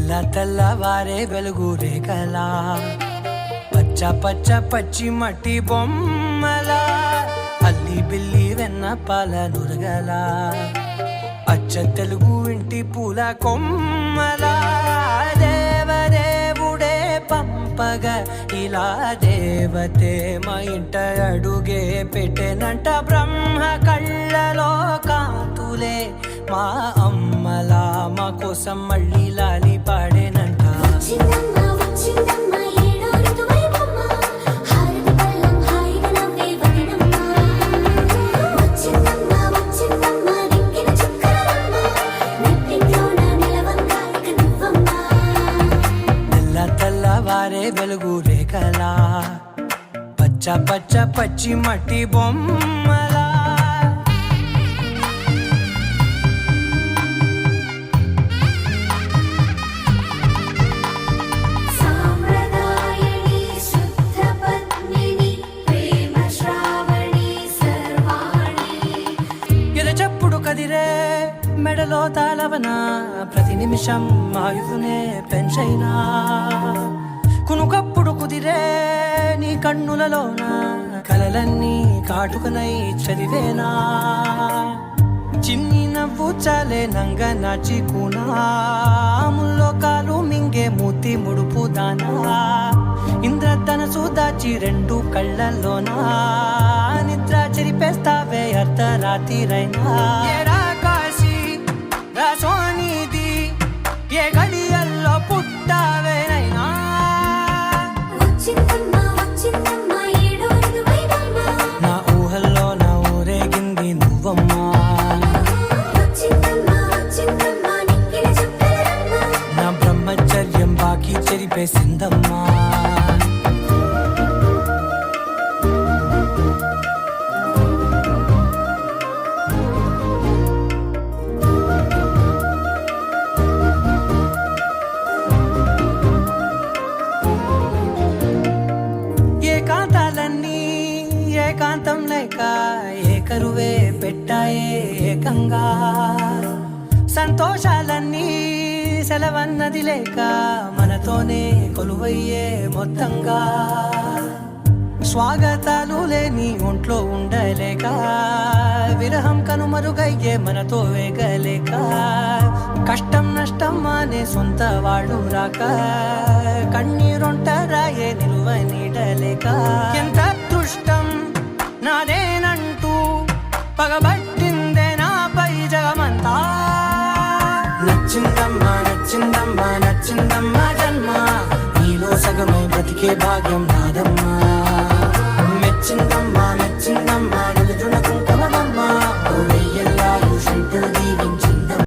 తెల్లవారే వెలుగు రేఖలా పచ్చ పచ్చ పచ్చి మట్టి బొమ్మలా అల్లి బిల్లి వెన్న పాల నురగలా అచ్చ తెలుగు ఇంటి పూల కొమ్మలా దేవదేవుడే పంపగా ఇలా దేవతే మా ఇంట అడుగే పెట్టెనంట బ్రహ్మ కళ్ళలో కాంతులే మా అమ్మలా మా కోసం మళ్ళీ లాలి పాడేనంట. తెల్లవారే వెలుగు రేఖలా పచ్చ పచ్చ పచ్చి మట్టి బొమ్మలా కదిరే మెడలో తాళవన ప్రతి నిమిషం ఆయువునే పెంచైనా కునుకప్పుడు కుదిరే నీ కన్నులలోన కలలన్నీ కాటుకనై చదివేనా చిన్ని నవ్వు చాలే నంగ నాచి కూనాముల్లో కాలు మింగే మూతి ముడుపు దానా ఇంద్రధనసు దాచి రెండు కళ్ళల్లోనా నిద్ర చెరిపేస్తావే అర్ధరాత్రిరైనా కాశీ రాసోనిది ఏ గడియల్లో పుట్టావేనైనా నా ఊహల్లో నా ఊరేగింది నువ్వమ్మా నా బ్రహ్మచర్యం బాకీ చెరిపేసిందమ్మా. ఏకాంతాలన్నీ ఏకాంతం లేక ఏకరువే పెట్టాయే ఏకంగా సంతోషాలన్నీ సెలవన్నది లేక మనతోనే కొలువయ్యే మొత్తంగా స్వాగతాలు లేని ఒంట్లో ఉండలేక విరహం కనుమరుగయ్యే మనతో వేగలేక కష్టం నష్టం అనే సొంత వాడు రాక కన్నీరొంటరాయే నిలువ నీడలేక ఎంత అదృష్టం నాదేనంటూ పగబట్టిందే నాపై జగమంతా. నచ్చిందమ్మా నచ్చిందమ్మా నచ్చిందమ్మా జన్మ నీలో సగమై బ్రతికే భాగ్యం నాదమ్మా మెచ్చిందమ్మా మెచ్చిందమ్మా